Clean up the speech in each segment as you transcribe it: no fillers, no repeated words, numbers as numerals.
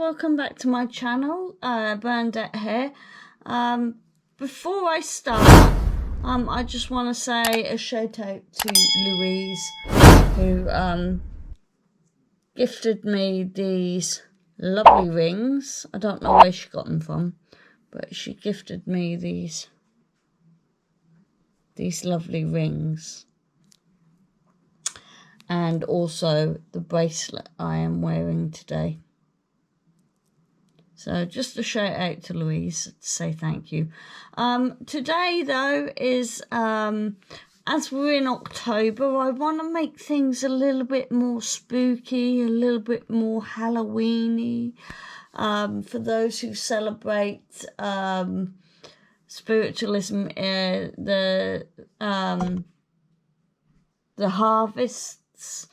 welcome back to my channel, Bernadette here. Before I start, I just want to say a shout out to Louise, who gifted me these lovely rings. I don't know where she got them from, but she gifted me these lovely rings. And also the bracelet I am wearing today. So just a shout out to Louise to say thank you. Today though is, as we're in October, I want to make things a little bit more spooky, a little bit more Halloween-y. For those who celebrate spiritualism, the harvests.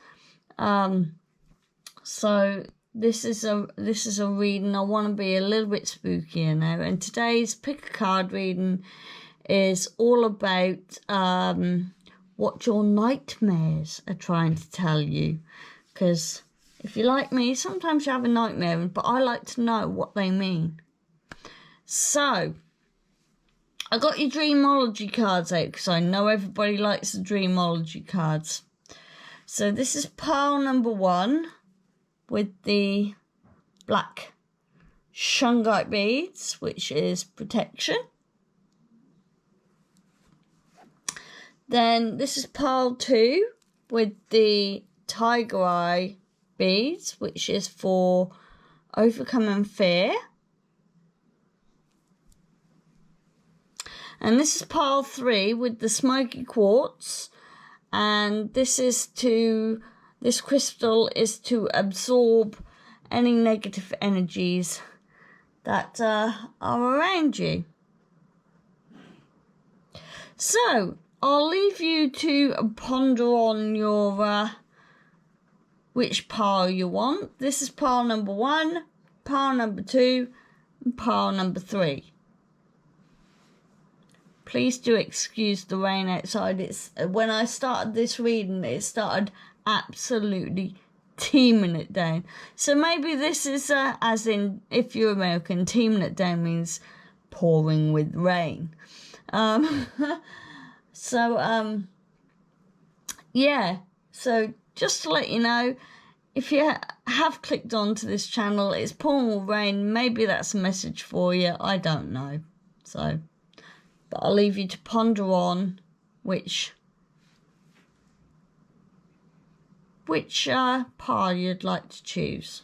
So this is a reading. I want to be a little bit spookier now, and today's pick a card reading is all about what your nightmares are trying to tell you, because if you're like me, sometimes you have a nightmare, but I like to know what they mean. So I got your Dreamology cards out because I know everybody likes the Dreamology cards. So this is pile number 1 with the black shungite beads, which is protection. Then this is pile 2 with the tiger eye beads, which is for overcoming fear. And this is pile 3 with the smoky quartz. And this crystal is to absorb any negative energies that are around you. So I'll leave you to ponder on your which pile you want. This is pile number 1, pile number 2, and pile number 3. Please do excuse the rain outside. It's when I started this reading, it started absolutely teeming it down. So maybe this is as in, if you're American, teeming it down means pouring with rain. Yeah. So just to let you know, if you have clicked onto this channel, it's pouring with rain. Maybe that's a message for you. I don't know. So. But I'll leave you to ponder on which pile you'd like to choose.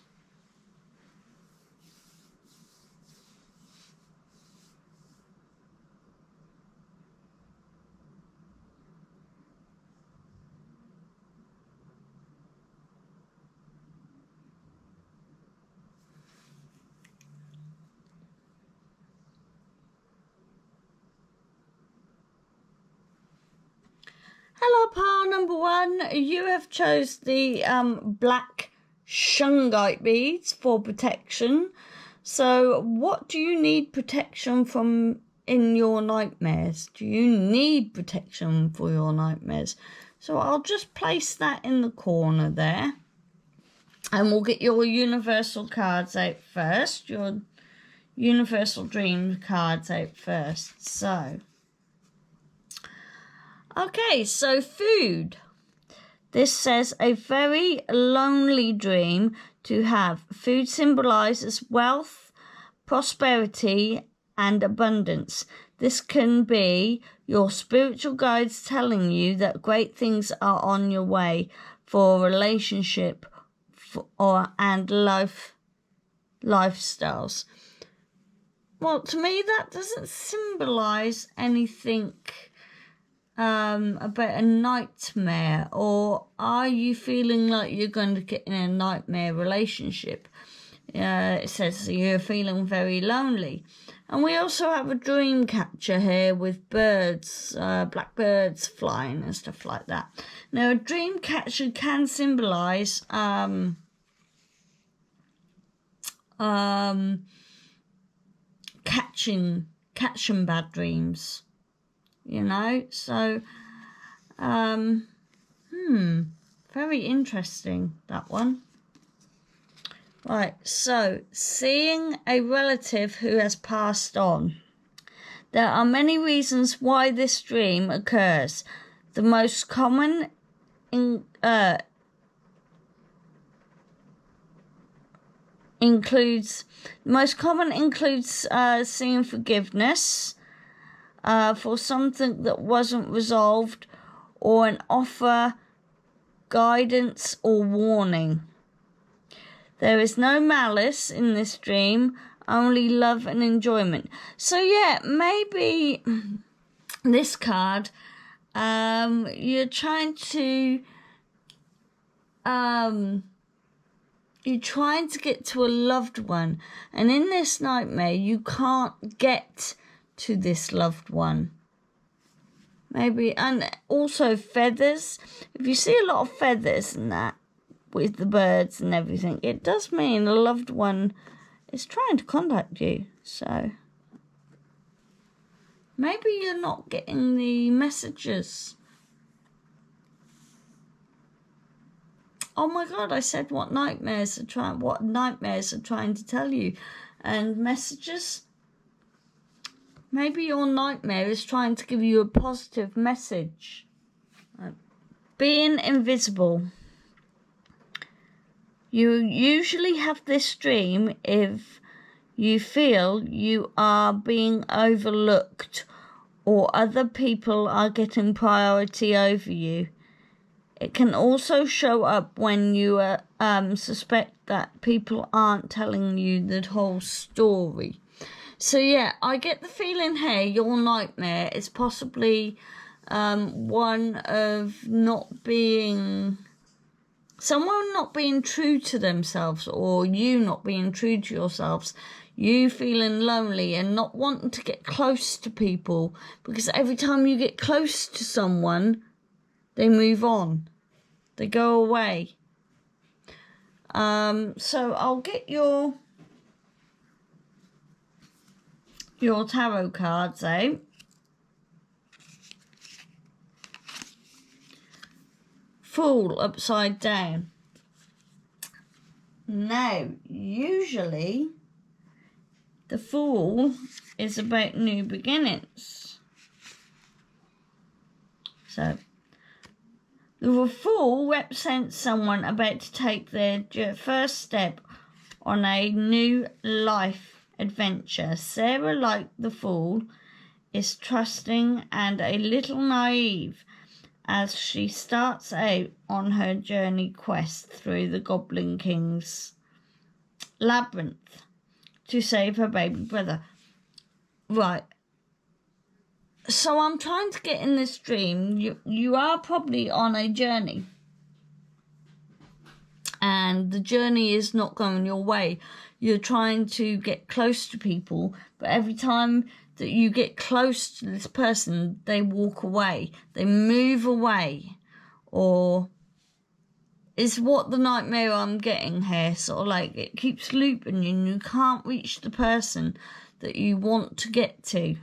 Hello, pile number 1. You have chose the black shungite beads for protection. So what do you need protection from in your nightmares? Do you need protection for your nightmares? So I'll just place that in the corner there. And we'll get your universal cards out first. Your universal dream cards out first. So... okay, so food. This says a very lonely dream to have. Food symbolizes wealth, prosperity, and abundance. This can be your spiritual guides telling you that great things are on your way for a relationship and lifestyles. Well, to me, that doesn't symbolize anything about a nightmare. Or are you feeling like you're going to get in a nightmare relationship? It says you're feeling very lonely. And we also have a dream catcher here with birds, black birds flying and stuff like that. Now, a dream catcher can symbolize catching bad dreams. You know, so, very interesting, that one. Right, so seeing a relative who has passed on. There are many reasons why this dream occurs. The most common includes seeing forgiveness for something that wasn't resolved, or an offer, guidance, or warning. There is no malice in this dream, only love and enjoyment. So yeah, maybe this card, you're trying to get to a loved one, and in this nightmare you can't get to this loved one. Maybe, and also feathers. If you see a lot of feathers and that with the birds and everything, it does mean a loved one is trying to contact you. So maybe you're not getting the messages. Oh my God, I said what nightmares are trying to tell you. And messages. Maybe your nightmare is trying to give you a positive message. Being invisible. You usually have this dream if you feel you are being overlooked or other people are getting priority over you. It can also show up when you suspect that people aren't telling you the whole story. So yeah, I get the feeling here your nightmare is possibly one of someone not being true to themselves, or you not being true to yourselves. You feeling lonely and not wanting to get close to people, because every time you get close to someone, they move on. They go away. So I'll get your tarot cards out. Fool upside down. Now, usually the Fool is about new beginnings. So the Fool represents someone about to take their first step on a new life adventure. Sarah, like the Fool, is trusting and a little naive as she starts out on her journey quest through the Goblin King's Labyrinth to save her baby brother. Right. So I'm trying to get in this dream. You are probably on a journey. And the journey is not going your way. You're trying to get close to people, but every time that you get close to this person, they walk away. They move away. Or is what the nightmare I'm getting here. Sort of like it keeps looping you and you can't reach the person that you want to get to.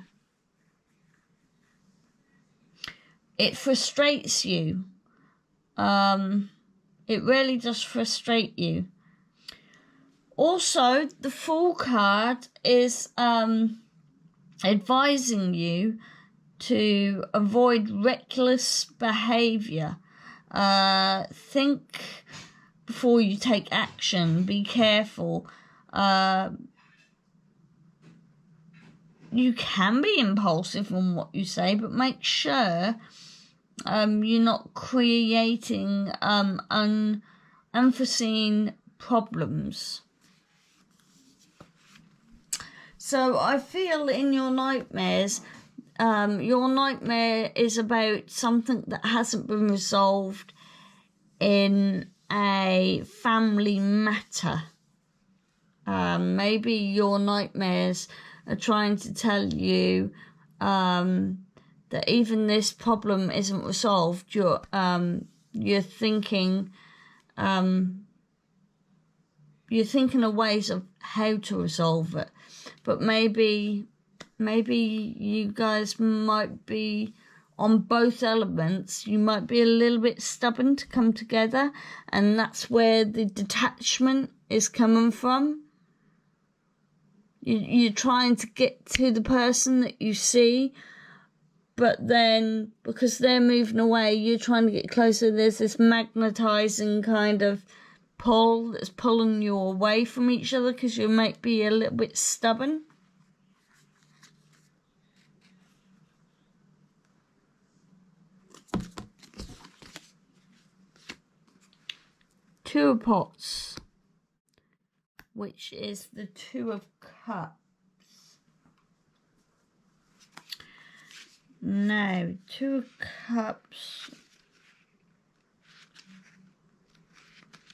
It frustrates you. It really does frustrate you. Also, the Fool card is advising you to avoid reckless behaviour. Think before you take action. Be careful. You can be impulsive on what you say, but make sure you're not creating unforeseen problems. So I feel in your nightmares, your nightmare is about something that hasn't been resolved in a family matter. Maybe your nightmares are trying to tell you that even this problem isn't resolved. You're thinking of ways of how to resolve it. But maybe you guys might be on both elements. You might be a little bit stubborn to come together, and that's where the detachment is coming from. You're trying to get to the person that you see, but then because they're moving away, you're trying to get closer. There's this magnetizing kind of pull that's pulling you away from each other because you might be a little bit stubborn. Two of Pots, which is the Two of Cups. Now, Two of Cups.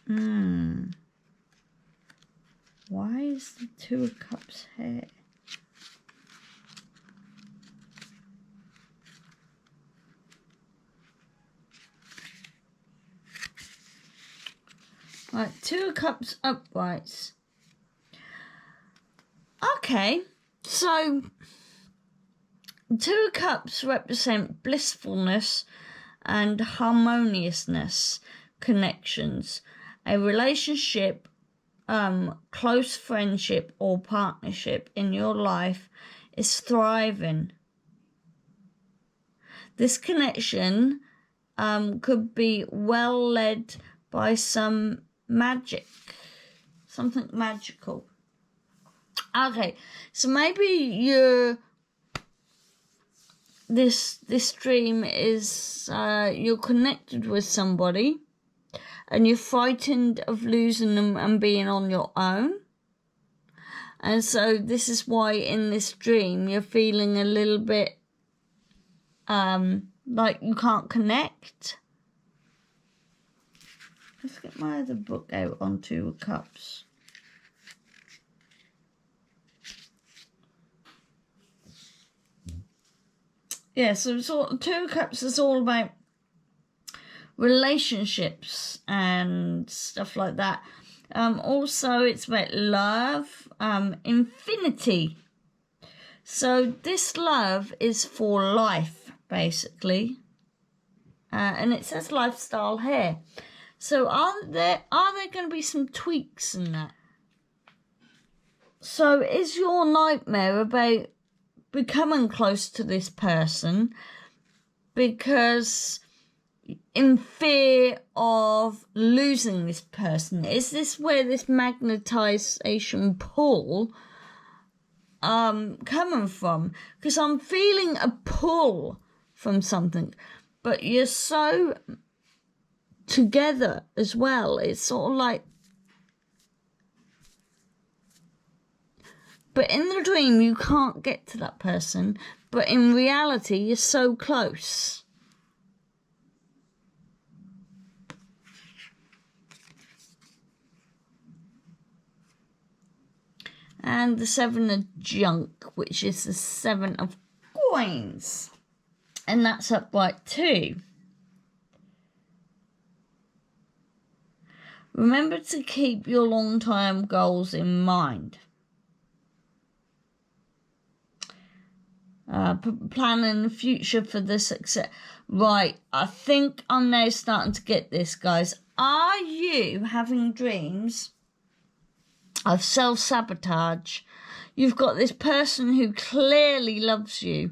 Why is the Two of Cups here? Right, Two of Cups uprights. Okay, so Two of Cups represent blissfulness and harmoniousness, connections, a relationship, close friendship or partnership in your life is thriving. This connection could be well led by some magic, something magical. Okay, so maybe this dream is you're connected with somebody and you're frightened of losing them and being on your own. And so this is why in this dream you're feeling a little bit like you can't connect. Let's get my other book out on Two of Cups. Yeah, so Two of Cups is all about relationships and stuff like that. Also, it's about love, infinity. So this love is for life, basically. And it says lifestyle here. So are there going to be some tweaks in that? So is your nightmare about becoming close to this person because in fear of losing this person? Is this where this magnetization pull coming from? Because I'm feeling a pull from something, but you're so together as well. It's sort of like, but in the dream you can't get to that person, but in reality you're so close. And the Seven of Junk, which is the Seven of Coins. And that's upright too. Remember to keep your long-term goals in mind. Planning the future for the success. Right, I think I'm now starting to get this, guys. Are you having dreams of self-sabotage? You've got this person who clearly loves you.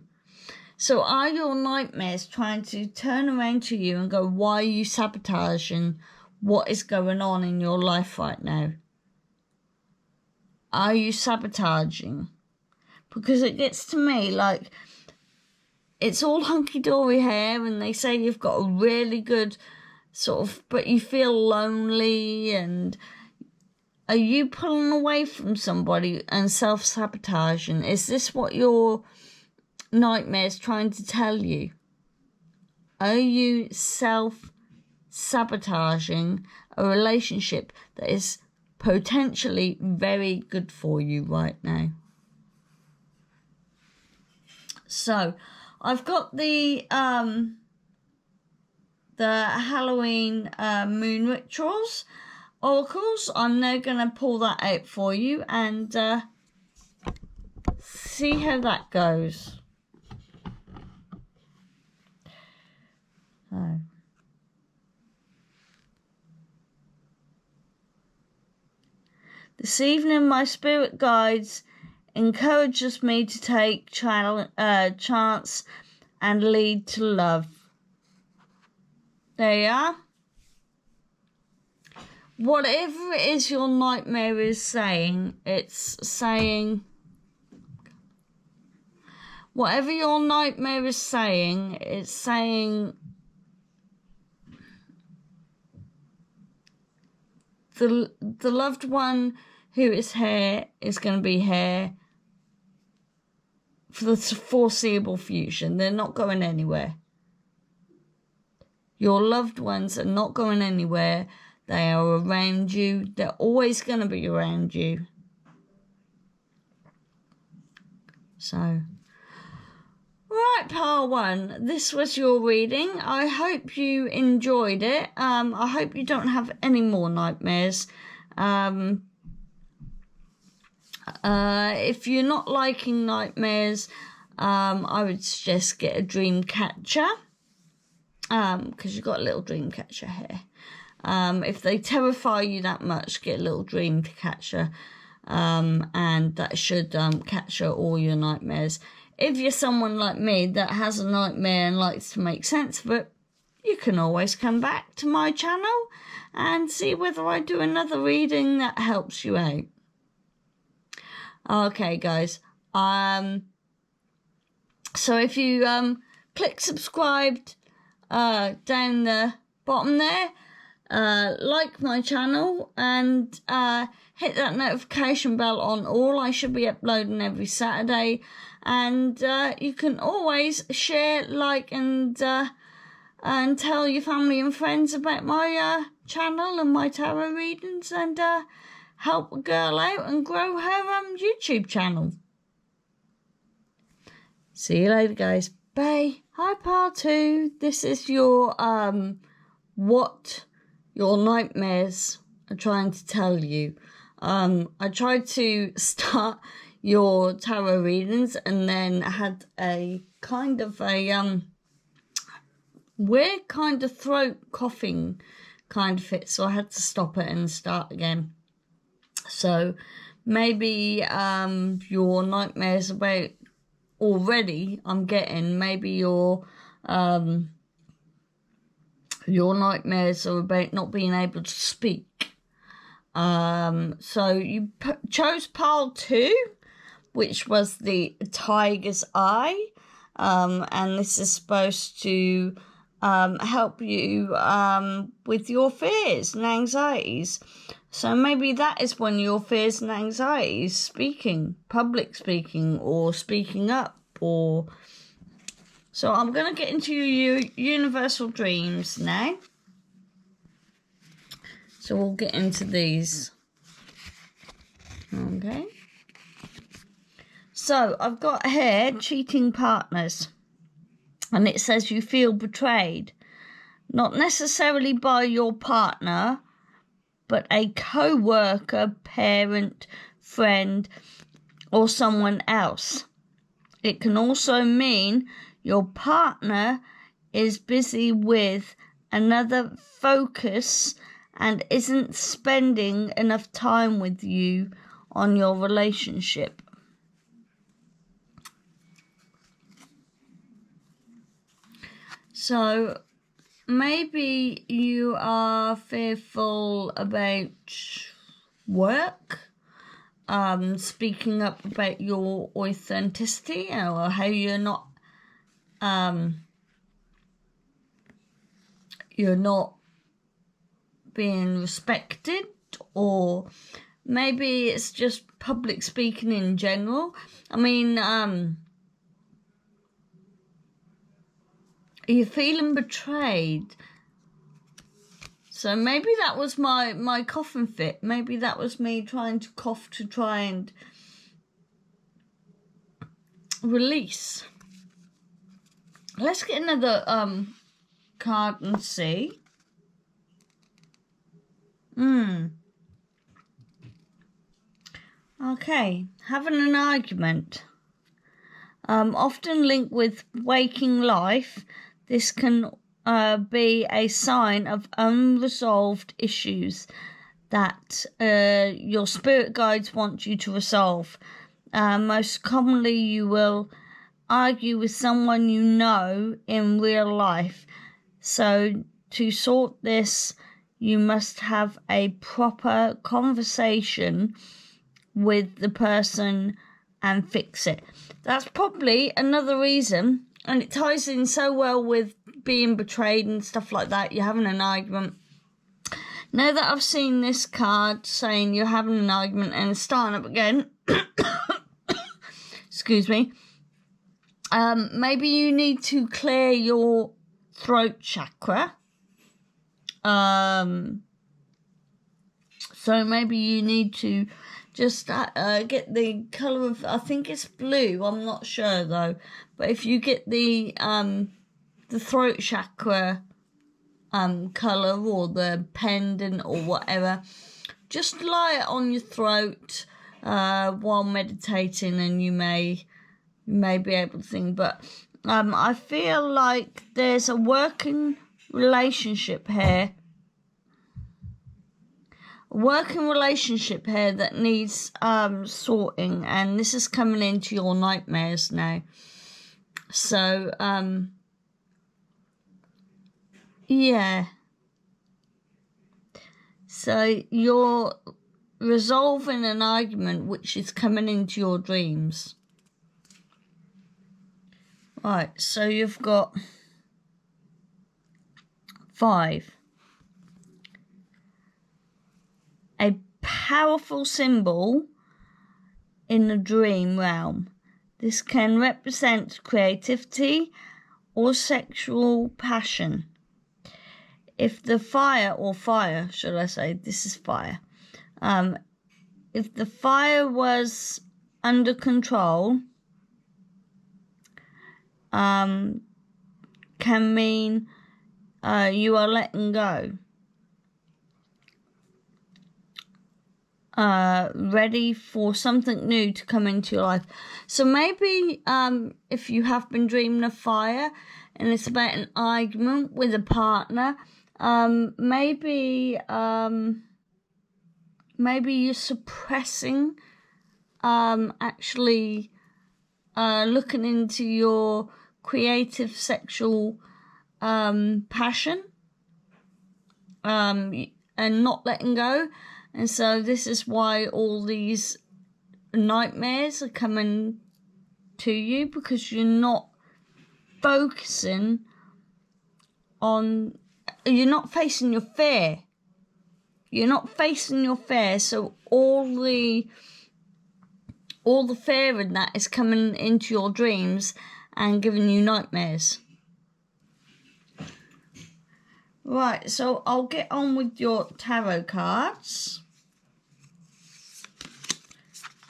So are your nightmares trying to turn around to you and go, why are you sabotaging what is going on in your life right now? Are you sabotaging? Because it gets to me like it's all hunky-dory here and they say you've got a really good sort of, but you feel lonely. And are you pulling away from somebody and self-sabotaging? Is this what your nightmare's trying to tell you? Are you self-sabotaging a relationship that is potentially very good for you right now? So I've got the Halloween moon rituals oracles. I'm now going to pull that out for you and see how that goes. So. This evening, my spirit guides encourages me to take chance and lead to love. There you are. Whatever it is your nightmare is saying, it's saying... Whatever your nightmare is saying, it's saying... The loved one who is here is going to be here for the foreseeable future. They're not going anywhere. Your loved ones are not going anywhere. They are around you. They're always going to be around you. So, right, pile one. This was your reading. I hope you enjoyed it. I hope you don't have any more nightmares. If you're not liking nightmares, I would suggest get a dream catcher. Because you've got a little dream catcher here. If they terrify you that much, get a little dream catcher. And that should capture all your nightmares. If you're someone like me that has a nightmare and likes to make sense of it, you can always come back to my channel and see whether I do another reading that helps you out. Okay, guys. So if you click subscribed down the bottom there, like my channel and hit that notification bell on all. I should be uploading every Saturday. And you can always share, like, and tell your family and friends about my channel and my tarot readings, and help a girl out and grow her YouTube channel. See you later, guys. Bye. Hi, part 2. This is your what your nightmares are trying to tell you. I tried to start your tarot readings and then had a kind of a weird kind of throat coughing kind of fit, so I had to stop it and start again. So maybe your nightmares about already I'm getting, maybe your nightmares are about not being able to speak. So you chose pile 2, which was the tiger's eye, and this is supposed to help you with your fears and anxieties. So maybe that is one of your fears and anxieties, speaking, public speaking, or speaking up, or... So I'm going to get into your universal dreams now. So we'll get into these. Okay. So I've got here cheating partners. And it says you feel betrayed. Not necessarily by your partner, but a co-worker, parent, friend, or someone else. It can also mean your partner is busy with another focus and isn't spending enough time with you on your relationship. So maybe you are fearful about work, speaking up about your authenticity, or how you're not being respected, or maybe it's just public speaking in general. I mean, you're feeling betrayed. So maybe that was my coughing fit. Maybe that was me trying to cough to try and release. Let's get another card and see. Okay, having an argument. Often linked with waking life, this can be a sign of unresolved issues that your spirit guides want you to resolve. Most commonly, you will argue with someone you know in real life. So to sort this, you must have a proper conversation with the person and fix it. That's probably another reason, and it ties in so well with being betrayed and stuff like that. You're having an argument. Now that I've seen this card saying you're having an argument and starting up again, excuse me, maybe you need to clear your throat chakra. So maybe you need to just get the colour of, I think it's blue, I'm not sure though, but if you get the throat chakra colour or the pendant or whatever, just lie it on your throat while meditating, and you may be able to think. But I feel like there's a working relationship here. That needs sorting, and this is coming into your nightmares now. So yeah. So you're resolving an argument which is coming into your dreams. Right, so you've got 5. A powerful symbol in the dream realm. This can represent creativity or sexual passion. If the fire, should I say, this is fire. If the fire was under control, can mean you are letting go. Ready for something new to come into your life. So maybe if you have been dreaming of fire and it's about an argument with a partner, maybe you're suppressing actually looking into your creative sexual passion and not letting go. And so this is why all these nightmares are coming to you, because you're not focusing on, you're not facing your fear. You're not facing your fear, so all the fear in that is coming into your dreams and giving you nightmares. Right, so I'll get on with your tarot cards.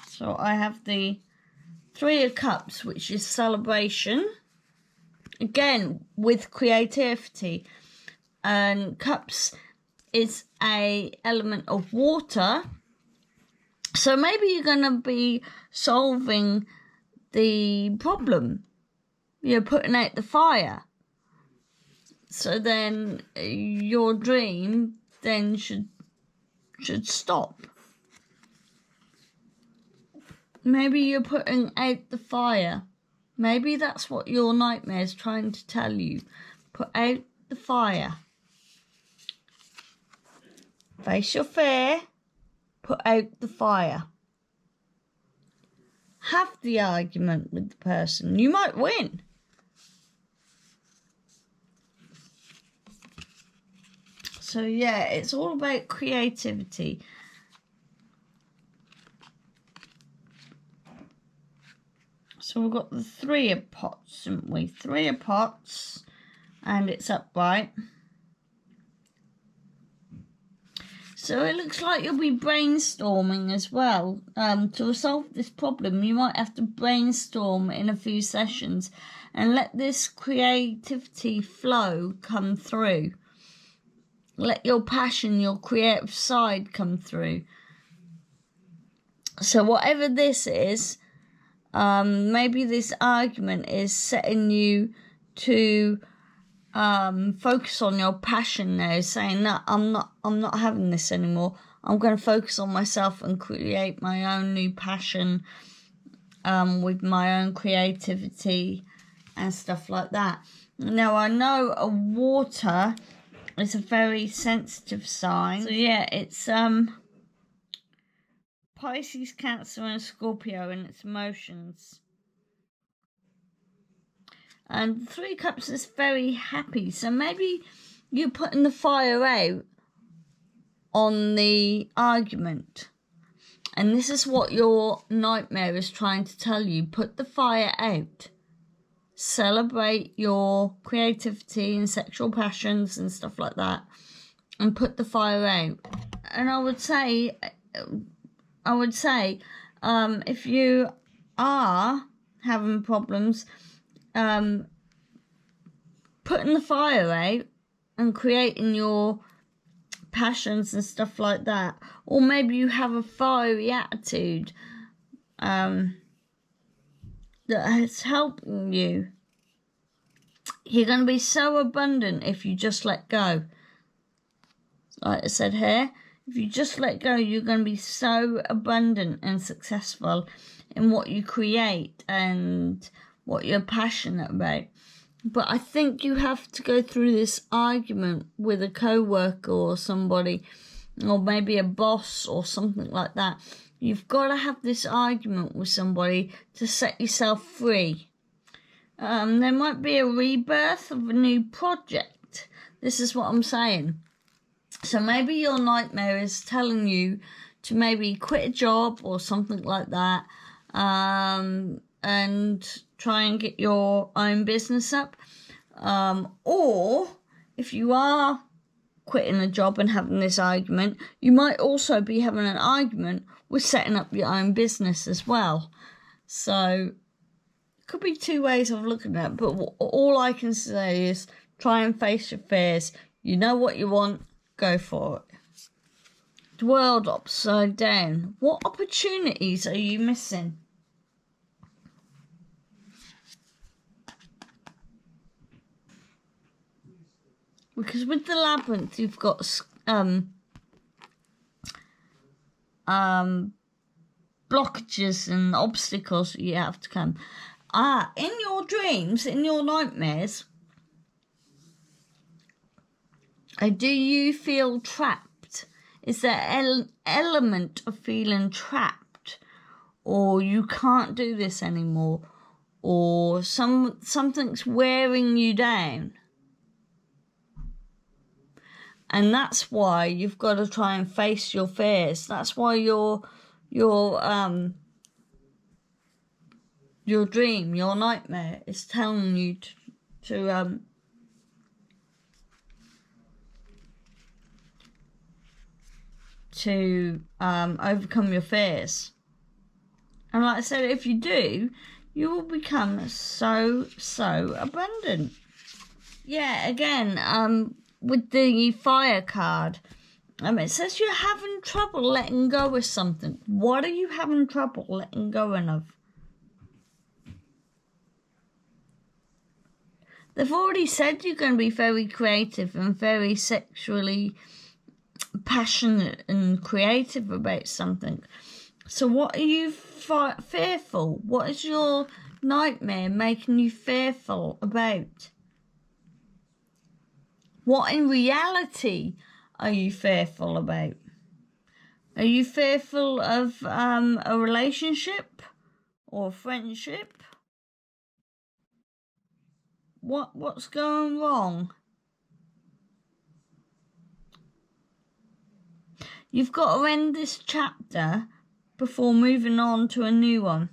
So I have the 3 of Cups, which is celebration. Again, with creativity. And Cups is a element of water. So maybe you're going to be solving the problem. You're putting out the fire. So then your dream then should stop. Maybe you're putting out the fire. Maybe that's what your nightmare is trying to tell you. Put out the fire. Face your fear. Put out the fire. Have the argument with the person. You might win. So yeah, it's all about creativity. So we've got the 3 of Pots, haven't we? 3 of Pots, and it's upright. So it looks like you'll be brainstorming as well. To resolve this problem, you might have to brainstorm in a few sessions and let this creativity flow come through. Let your passion, your creative side come through. So whatever this is, maybe this argument is setting you to focus on your passion now, saying that I'm not having this anymore. I'm going to focus on myself and create my own new passion with my own creativity and stuff like that. Now, I know a water is a very sensitive sign. So yeah, it's Pisces, Cancer and Scorpio in its emotions. And the Three Cups is very happy. So maybe you're putting the fire out on the argument. And this is what your nightmare is trying to tell you. Put the fire out. Celebrate your creativity and sexual passions and stuff like that. And put the fire out. And I would say, if you are having problems, putting the fire out and creating your passions and stuff like that, or maybe you have a fiery attitude that is helping you. You're going to be so abundant if you just let go. Like I said here, if you just let go, you're going to be so abundant and successful in what you create and what you're passionate about. But I think you have to go through this argument with a co-worker or somebody, or maybe a boss or something like that. You've got to have this argument with somebody to set yourself free. There might be a rebirth of a new project. This is what I'm saying. So maybe your nightmare is telling you to maybe quit a job or something like that, and try and get your own business up. Or if you are quitting a job and having this argument, you might also be having an argument with setting up your own business as well. So it could be two ways of looking at it, but all I can say is try and face your fears. You know what you want, go for it. The world upside down. What opportunities are you missing? Because with the Labyrinth, you've got blockages and obstacles you have to come. In your dreams, in your nightmares, do you feel trapped? Is there an element of feeling trapped? Or you can't do this anymore? Or something's wearing you down? And that's why you've got to try and face your fears. That's why your dream, your nightmare is telling you to overcome your fears. And like I said, if you do, you will become so abundant. Yeah, again, with the fire card, it says you're having trouble letting go of something. What are you having trouble letting go of? They've already said you're going to be very creative and very sexually passionate and creative about something. So what are you fearful? What is your nightmare making you fearful about? What in reality are you fearful about? Are you fearful of a relationship or a friendship? What's going wrong? You've got to end this chapter before moving on to a new one.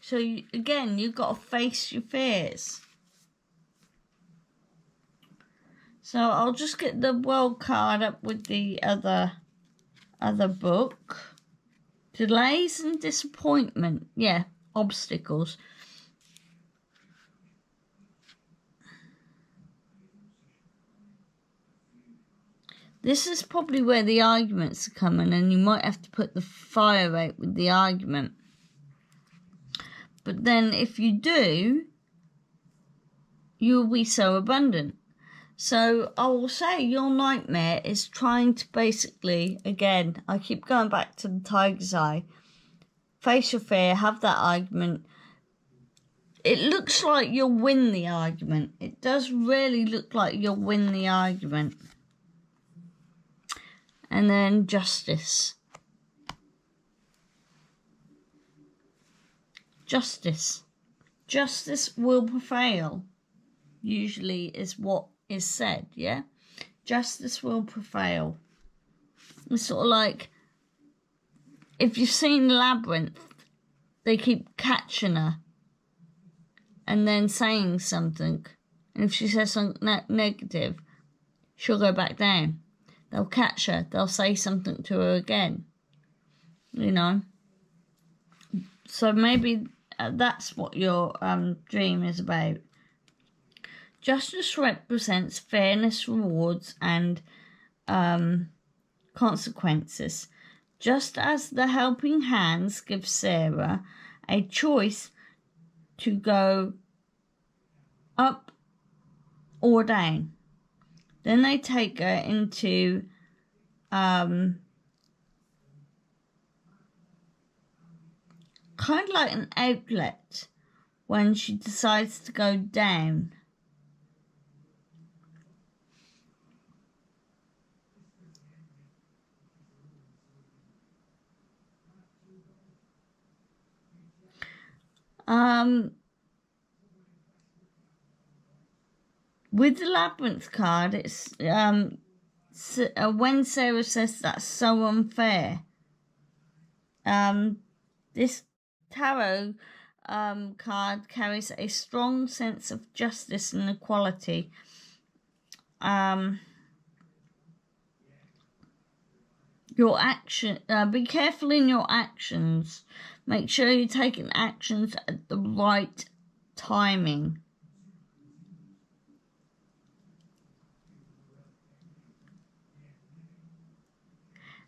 So again, you've got to face your fears. So I'll just get the world card up with the other book. Delays and disappointment. Yeah, obstacles. This is probably where the arguments are coming, and you might have to put the fire out with the argument. But then if you do, you'll be so abundant. So I will say your nightmare is trying to basically, again, I keep going back to the tiger's eye, face your fear, have that argument. It looks like you'll win the argument. It does really look like you'll win the argument. And then justice. Justice. Justice will prevail, usually is what is said, yeah? Justice will prevail. It's sort of like, if you've seen Labyrinth, they keep catching her and then saying something. And if she says something negative, she'll go back down. They'll catch her. They'll say something to her again. You know? So maybe that's what your dream is about. Justice represents fairness, rewards, and consequences. Just as the helping hands give Sarah a choice to go up or down. Then they take her into kind of like an outlet when she decides to go down. With the Labyrinth card, it's when Sarah says that's so unfair. This tarot card carries a strong sense of justice and equality. Your action. Be careful in your actions. Make sure you're taking actions at the right timing.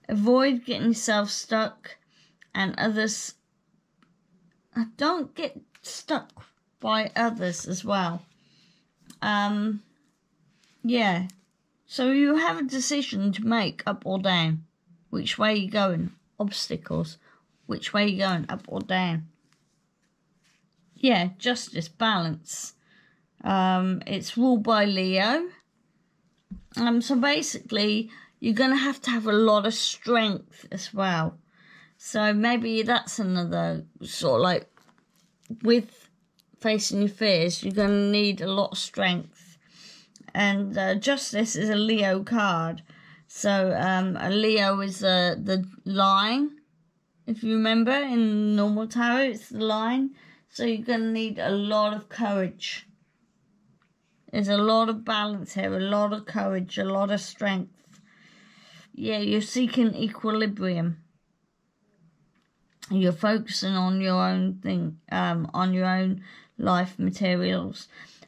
Avoid getting yourself stuck and others. Don't get stuck by others as well. Yeah. So you have a decision to make, up or down. Which way are you going? Obstacles. Which way are you going, up or down? Yeah, justice, balance. It's ruled by Leo. So basically, you're going to have a lot of strength as well. So maybe that's another sort of like, with facing your fears, you're going to need a lot of strength. And justice is a Leo card. So a Leo is the line. If you remember, in normal tarot, it's the line. So you're going to need a lot of courage. There's a lot of balance here, a lot of courage, a lot of strength. Yeah, you're seeking equilibrium. You're focusing on your own thing, on your own life materials.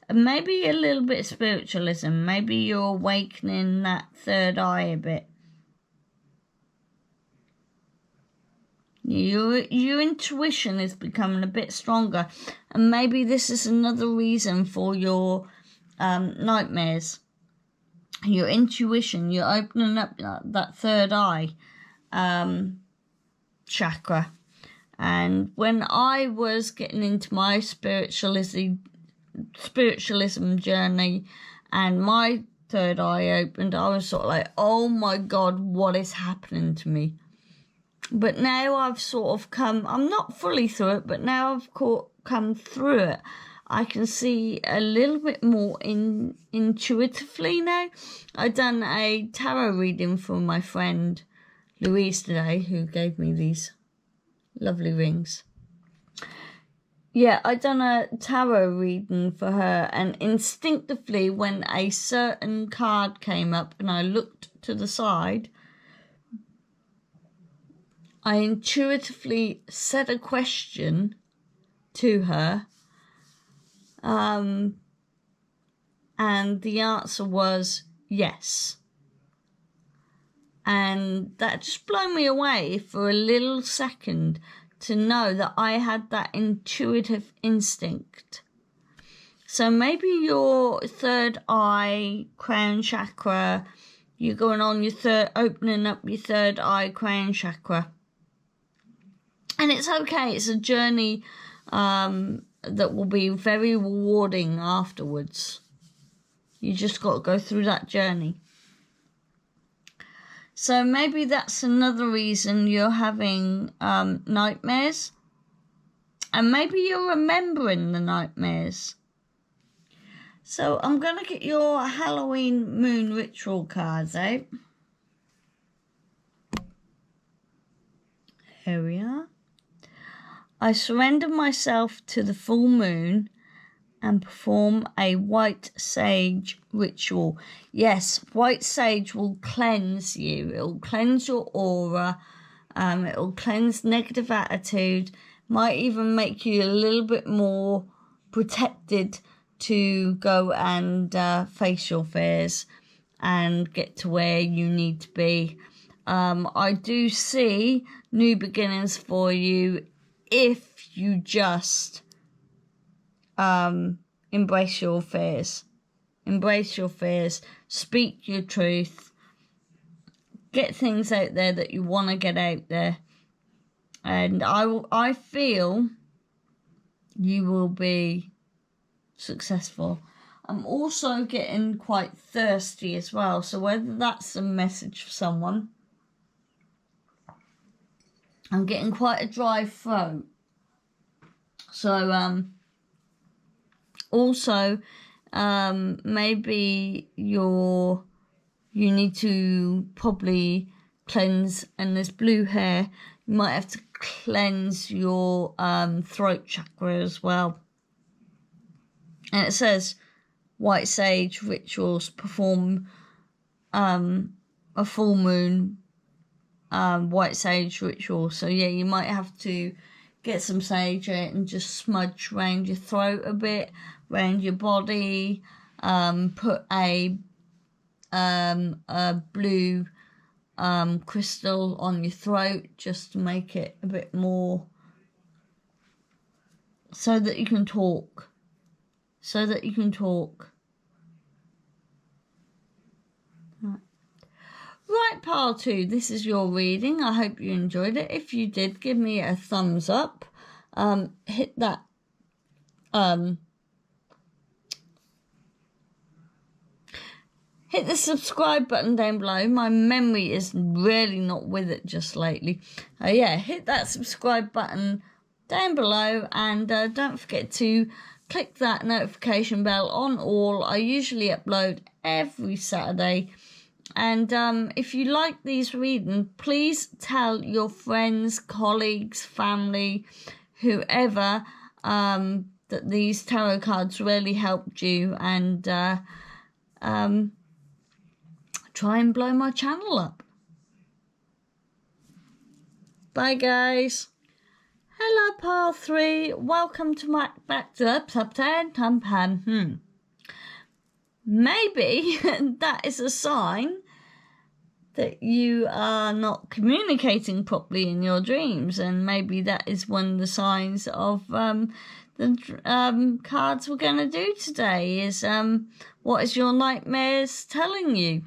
And maybe a little bit of spiritualism. Maybe you're awakening that third eye a bit. Your intuition is becoming a bit stronger. And maybe this is another reason for your nightmares. Your intuition, you're opening up that third eye chakra. And when I was getting into my spiritualism journey and my third eye opened, I was sort of like, oh my God, what is happening to me? But now I've sort of come, I'm not fully through it, but now I've come through it. I can see a little bit more intuitively now. I've done a tarot reading for my friend Louise today, who gave me these lovely rings. Yeah, I done a tarot reading for her, and instinctively when a certain card came up and I looked to the side, I intuitively said a question to her, and the answer was yes. And that just blew me away for a little second, to know that I had that intuitive instinct. So maybe your third eye, crown chakra, you're going on your opening up your third eye, crown chakra. And it's okay. It's a journey that will be very rewarding afterwards. You just got to go through that journey. So maybe that's another reason you're having nightmares. And maybe you're remembering the nightmares. So I'm going to get your Halloween moon ritual cards out. Here we are. I surrender myself to the full moon and perform a white sage ritual. Yes, white sage will cleanse you. It will cleanse your aura. It will cleanse negative attitude. Might even make you a little bit more protected to go and face your fears and get to where you need to be. I do see new beginnings for you if you just embrace your fears. Embrace your fears. Speak your truth. Get things out there that you want to get out there. And I feel you will be successful. I'm also getting quite thirsty as well. So whether that's a message for someone, I'm getting quite a dry throat. So also maybe you need to probably cleanse, and there's blue hair, you might have to cleanse your throat chakra as well. And it says white sage rituals, perform a full moon white sage ritual. So yeah, you might have to get some sage out and just smudge around your throat a bit, around your body. Put a blue crystal on your throat just to make it a bit more, so that you can talk. Right, pile 2, this is your reading. I hope you enjoyed it. If you did, give me a thumbs up. Hit that hit the subscribe button down below. My memory is really not with it just lately. Yeah, hit that subscribe button down below, and don't forget to click that notification bell on all. I usually upload every Saturday. And if you like these readings, please tell your friends, colleagues, family, whoever, that these tarot cards really helped you, and try and blow my channel up. Bye, guys. Hello, pile 3. Welcome to my back to up 10. Maybe that is a sign that you are not communicating properly in your dreams, and maybe that is one of the signs of the cards we're going to do today is what is your nightmares telling you.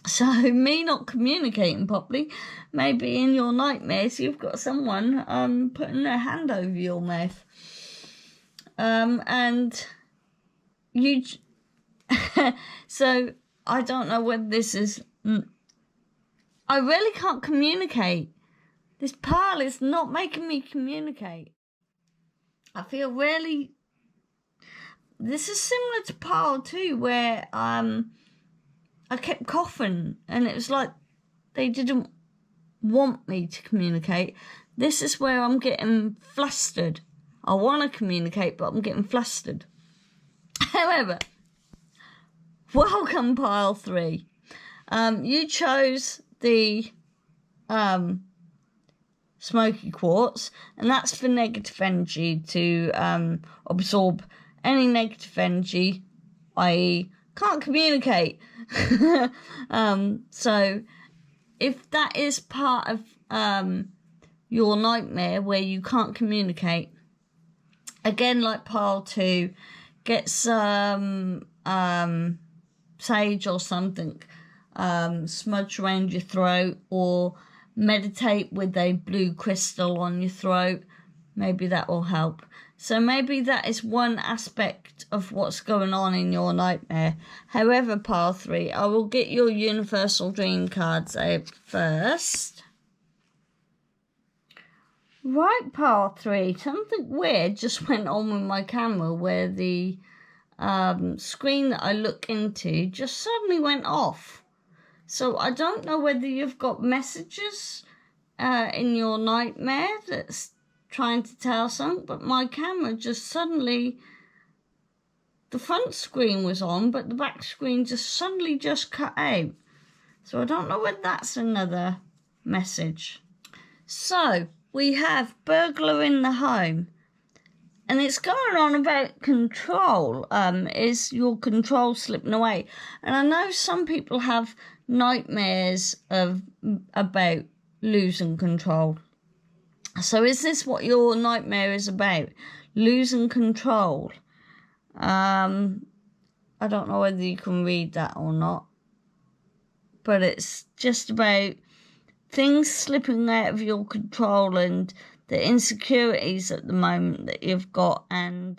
So me not communicating properly, maybe in your nightmares you've got someone putting their hand over your mouth, and you so I don't know whether this is, I really can't communicate. This pile is not making me communicate. I feel really, this is similar to pile 2 where I kept coughing and it was like they didn't want me to communicate. This is where I'm getting flustered. I want to communicate, but I'm getting flustered. However, welcome, pile 3. You chose the smoky quartz, and that's for negative energy, to absorb any negative energy, i.e. can't communicate. So if that is part of your nightmare where you can't communicate, again, like pile 2, get some sage or something smudged around your throat, or meditate with a blue crystal on your throat. Maybe that will help. So maybe that is one aspect of what's going on in your nightmare. However, pile 3, I will get your universal dream cards out first. Right, pile 3, something weird just went on with my camera where the screen that I look into just suddenly went off. So I don't know whether you've got messages in your nightmare that's trying to tell something, but my camera just suddenly, the front screen was on, but the back screen just suddenly just cut out. So I don't know whether that's another message. So we have burglar in the home, and it's going on about control. Is your control slipping away? And I know some people have nightmares about losing control. So is this what your nightmare is about? Losing control? I don't know whether you can read that or not, but it's just about things slipping out of your control and the insecurities at the moment that you've got, and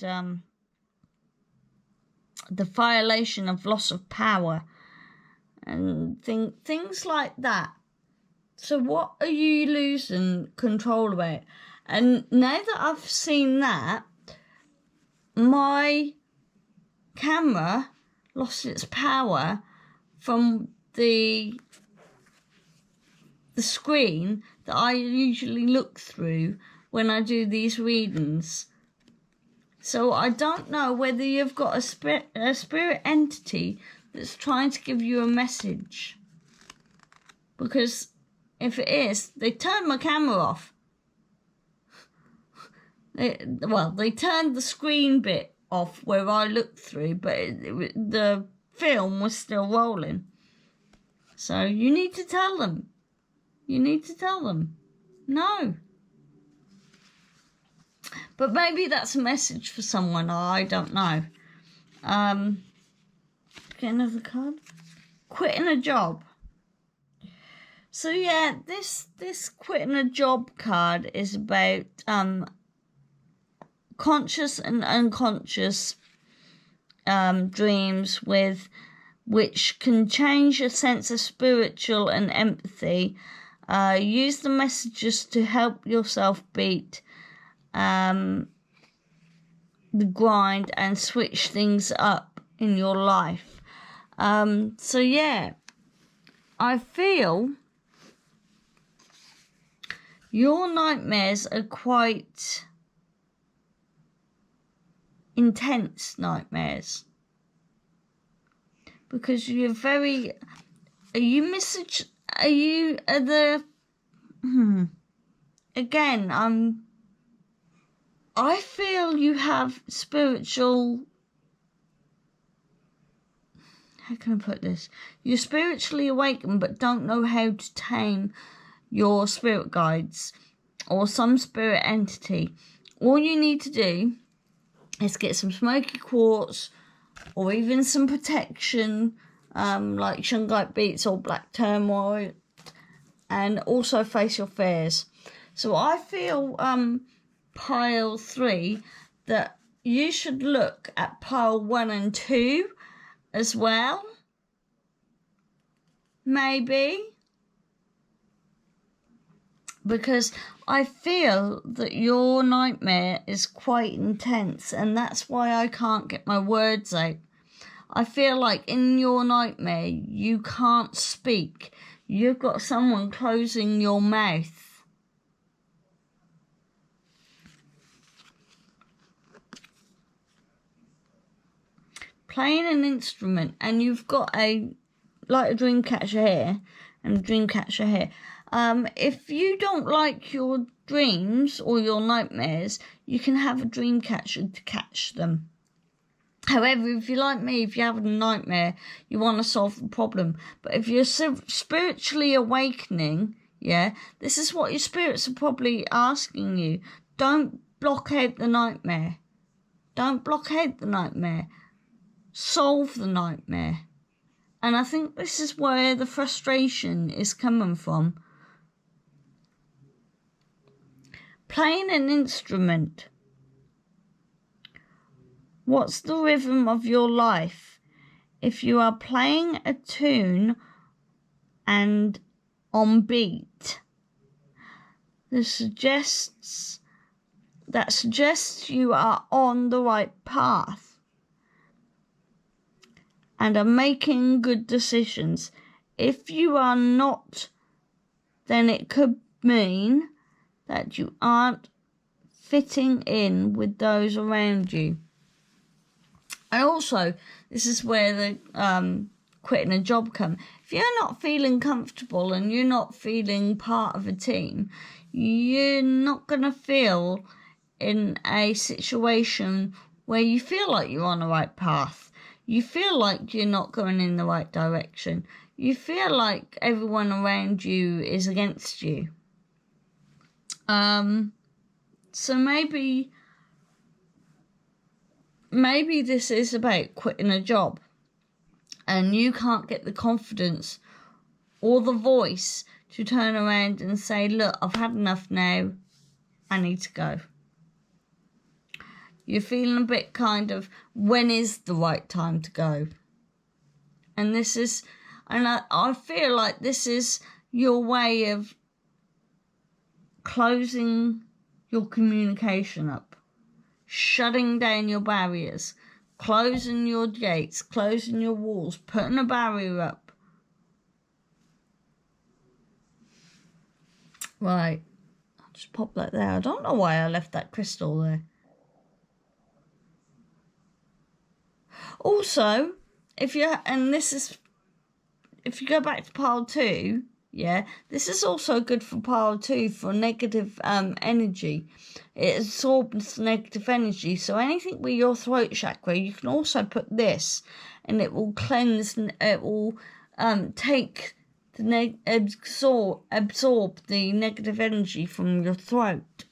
the violation of loss of power and things like that. So what are you losing control about? And now that I've seen that, my camera lost its power from the screen that I usually look through when I do these readings. So I don't know whether you've got a spirit entity that's trying to give you a message. Because if it is, they turned my camera off. They turned the screen bit off where I looked through, but the film was still rolling. So you need to tell them. You need to tell them. No. But maybe that's a message for someone. I don't know. Get another card. Quitting a job. So yeah, this quitting a job card is about conscious and unconscious dreams which can change your sense of spiritual and empathy. Use the messages to help yourself beat the grind and switch things up in your life. So yeah, I feel your nightmares are quite intense nightmares, because you're very, again, I feel you have spiritual, how can I put this? You're spiritually awakened but don't know how to tame your spirit guides or some spirit entity. All you need to do is get some smoky quartz or even some protection, like shungite beads or black turmoil, and also face your fears. So I feel pile 3 that you should look at pile 1 and 2 as well. Maybe. Because I feel that your nightmare is quite intense, and that's why I can't get my words out. I feel like in your nightmare you can't speak. You've got someone closing your mouth. Playing an instrument, and you've got a dream catcher here and a dream catcher here. If you don't like your dreams or your nightmares, you can have a dream catcher to catch them. However, if you're like me, if you have a nightmare, you want to solve the problem. But if you're spiritually awakening, yeah, this is what your spirits are probably asking you. Don't block out the nightmare. Don't blockade the nightmare. Solve the nightmare. And I think this is where the frustration is coming from. Playing an instrument. What's the rhythm of your life? If you are playing a tune and on beat, that suggests you are on the right path and are making good decisions. If you are not, then it could mean that you aren't fitting in with those around you. And also, this is where the quitting a job come. If you're not feeling comfortable and you're not feeling part of a team, you're not going to feel in a situation where you feel like you're on the right path. You feel like you're not going in the right direction. You feel like everyone around you is against you. So maybe this is about quitting a job and you can't get the confidence or the voice to turn around and say, look, I've had enough now, I need to go. You're feeling a bit kind of, when is the right time to go? And I feel like this is your way of closing your communication up, shutting down your barriers, closing your gates, closing your walls, putting a barrier up. Right, I'll just pop that there. I don't know why I left that crystal there. Also, if you go back to pile 2, yeah, this is also good for pile 2 for negative energy. It absorbs negative energy. So anything with your throat chakra, you can also put this, and it will cleanse. It will take the absorb the negative energy from your throat.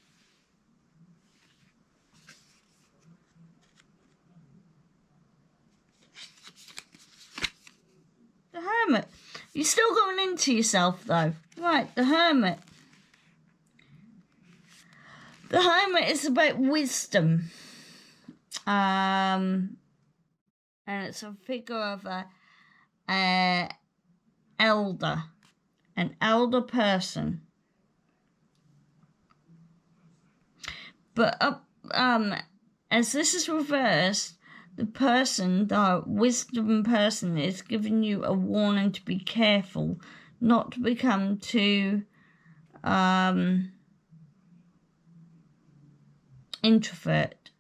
The Hermit. You're still going into yourself, though. Right, the Hermit. The Hermit is about wisdom. And it's a figure of an elder person. But as this is reversed, the wisdom person is giving you a warning to be careful, not to become too introverted.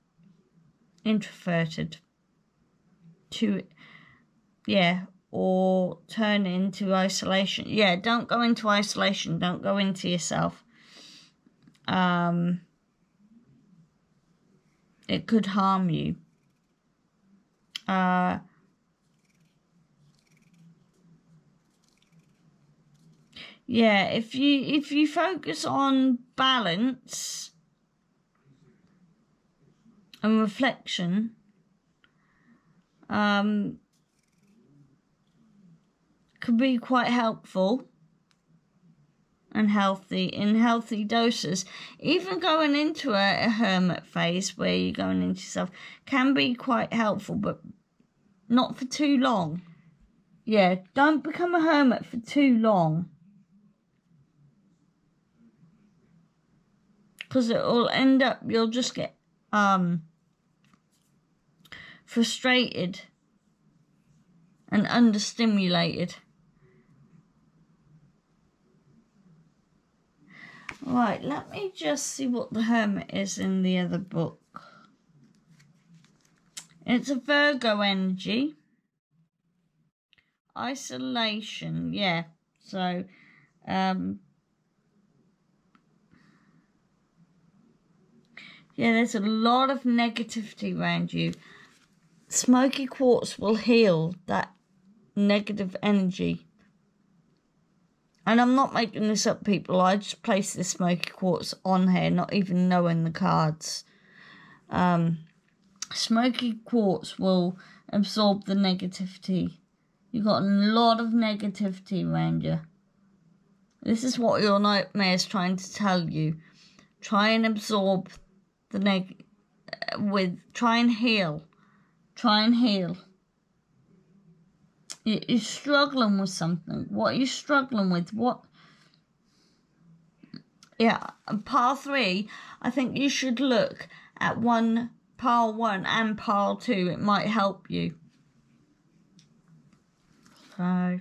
Or turn into isolation. Yeah, don't go into isolation. Don't go into yourself. It could harm you. If you focus on balance and reflection, could be quite helpful and healthy in healthy doses. Even going into a hermit phase where you're going into yourself can be quite helpful, but not for too long. Yeah, don't become a hermit for too long, because it will end up, you'll just get frustrated and understimulated. Right, let me just see what the Hermit is in the other book. It's a Virgo energy. Isolation, yeah. So, there's a lot of negativity around you. Smoky quartz will heal that negative energy. And I'm not making this up, people. I just placed this smoky quartz on here, not even knowing the cards. Smoky quartz will absorb the negativity. You've got a lot of negativity around you. This is what your nightmare is trying to tell you. Try and absorb the try and heal. Try and heal. You're struggling with something. What are you struggling with? Yeah, pile 3, I think you should look at pile 1 and pile 2. It might help you. So,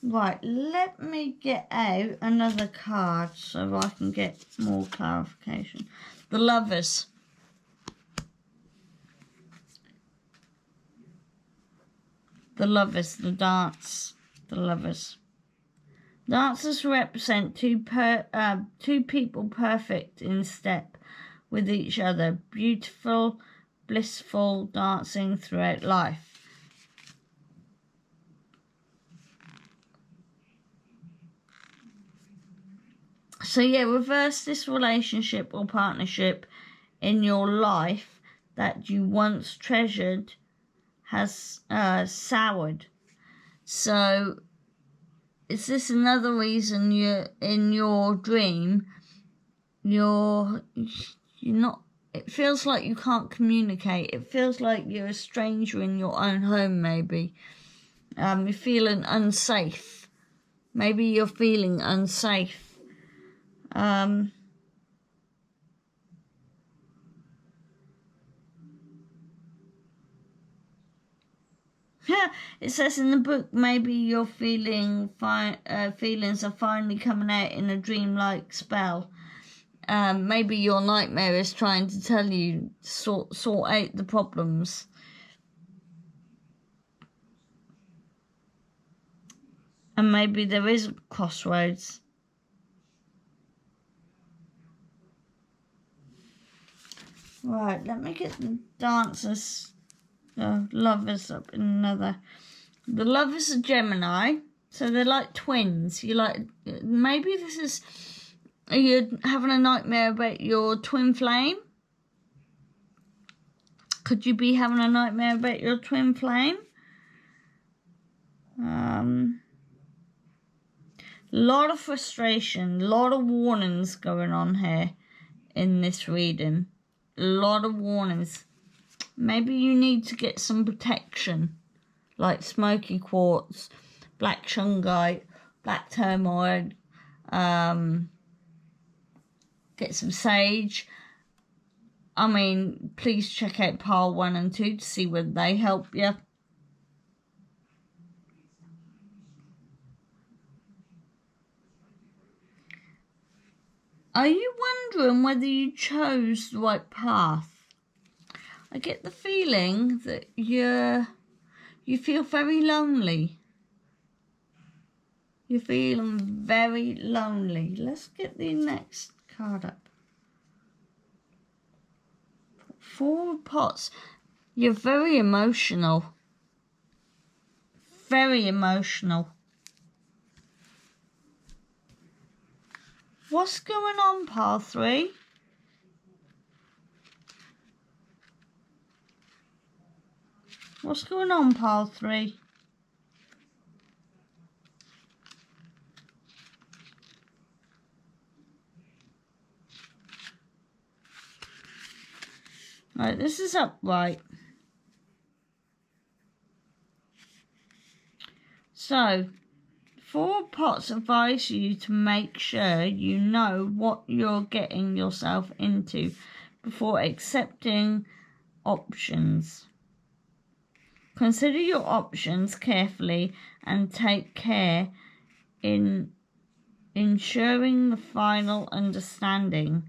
right, let me get out another card so I can get more clarification. The Lovers. The Lovers, the dance, the Lovers. Dancers represent two people perfect in step with each other, beautiful, blissful dancing throughout life. So yeah, reverse this relationship or partnership in your life that you once treasured has soured. So is this another reason you're in your dream? You're not. It feels like you can't communicate. It feels like you're a stranger in your own home. Maybe you're feeling unsafe. Maybe you're feeling unsafe. It says in the book, maybe your feelings are finally coming out in a dreamlike spell. Maybe your nightmare is trying to tell you sort out the problems. And maybe there is a crossroads. Right, let me get the dancers. Lovers up in another. The Lovers are Gemini, so they're like twins. Maybe this is, you're having a nightmare about your twin flame. Could you be having a nightmare about your twin flame? Lot of frustration, lot of warnings going on here in this reading. A lot of warnings. Maybe you need to get some protection, like smoky quartz, black shungite, black turmoil. Get some sage. I mean, please check out pile 1 and 2 to see whether they help you. Are you wondering whether you chose the right path? I get the feeling that you feel very lonely. You're feeling very lonely. Let's get the next card up. 4 pots. You're very emotional. Very emotional. What's going on, pile 3? What's going on, pile 3? Right, this is upright. So, 4 pots advise you to make sure you know what you're getting yourself into before accepting options. Consider your options carefully and take care in ensuring the final understanding.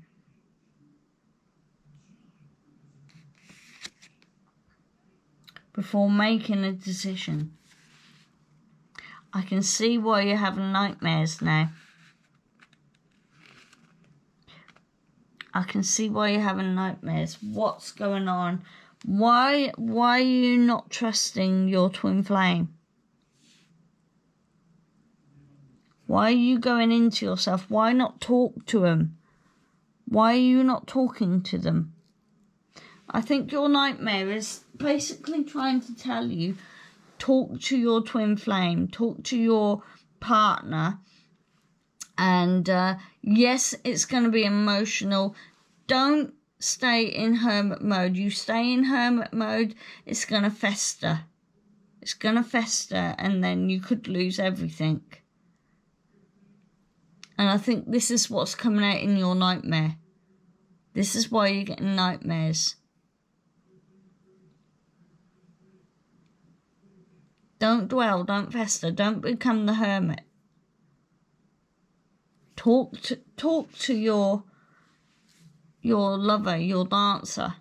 Before making a decision. I can see why you're having nightmares now. I can see why you're having nightmares. What's going on? Why are you not trusting your twin flame? Why are you going into yourself? Why not talk to them? Why are you not talking to them? I think your nightmare is basically trying to tell you, talk to your twin flame, talk to your partner. And yes, it's going to be emotional. Don't stay in hermit mode. You stay in hermit mode, it's going to fester. It's going to fester, and then you could lose everything. And I think this is what's coming out in your nightmare. This is why you're getting nightmares. Don't dwell, don't fester, don't become the hermit. Talk to your lover, your dancer.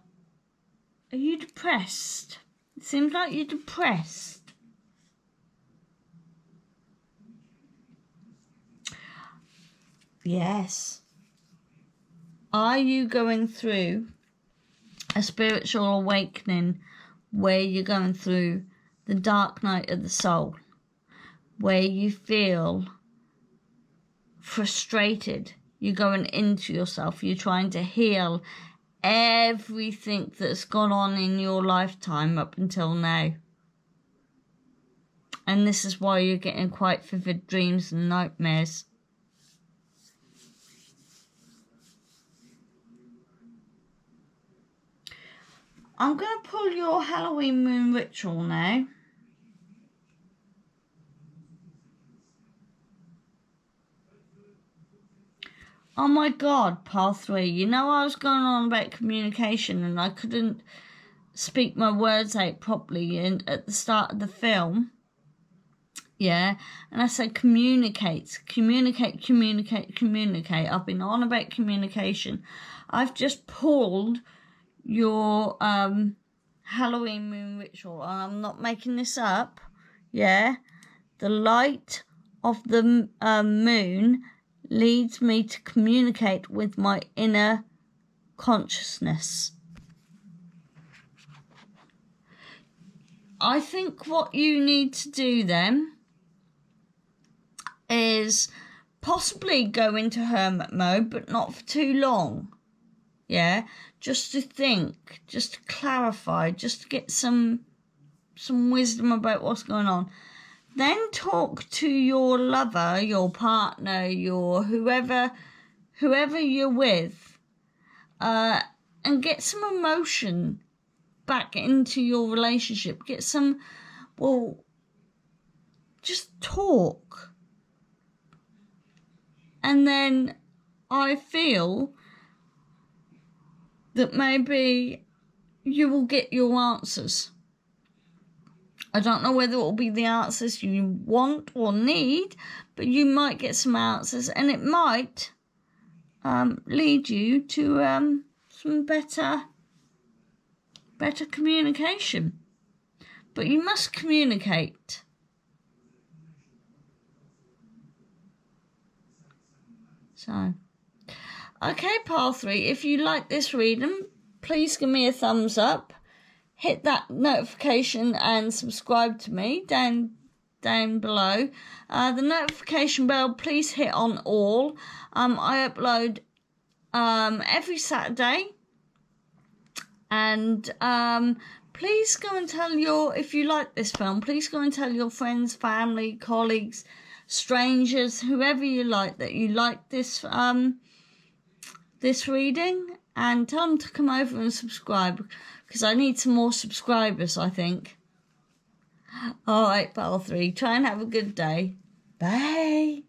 Are you depressed? It seems like you're depressed. Yes. Are you going through a spiritual awakening where you're going through the dark night of the soul, where you feel frustrated, you're going into yourself, you're trying to heal everything that's gone on in your lifetime up until now? And this is why you're getting quite vivid dreams and nightmares. I'm going to pull your Halloween moon ritual now. Oh my God, pile 3. You know, I was going on about communication and I couldn't speak my words out properly at the start of the film. Yeah, and I said communicate. I've been on about communication. I've just pulled your Halloween moon ritual, and I'm not making this up. Yeah, the light of the moon leads me to communicate with my inner consciousness. I think what you need to do then is possibly go into hermit mode, but not for too long. Yeah, just to think, just to clarify, just to get some wisdom about what's going on. Then talk to your lover, your partner, your whoever you're with, and get some emotion back into your relationship. Get some, just talk. And then I feel that maybe you will get your answers. I don't know whether it will be the answers you want or need, but you might get some answers, and it might lead you to some better communication. But you must communicate. So, okay, pile 3, if you like this reading, please give me a thumbs up. Hit that notification and subscribe to me down below. The notification bell, please hit on all. I upload every Saturday. And please go and tell if you like this film, please go and tell your friends, family, colleagues, strangers, whoever you like, that you like this reading, and tell them to come over and subscribe, because I need some more subscribers, I think. All right, pile 3, try and have a good day. Bye.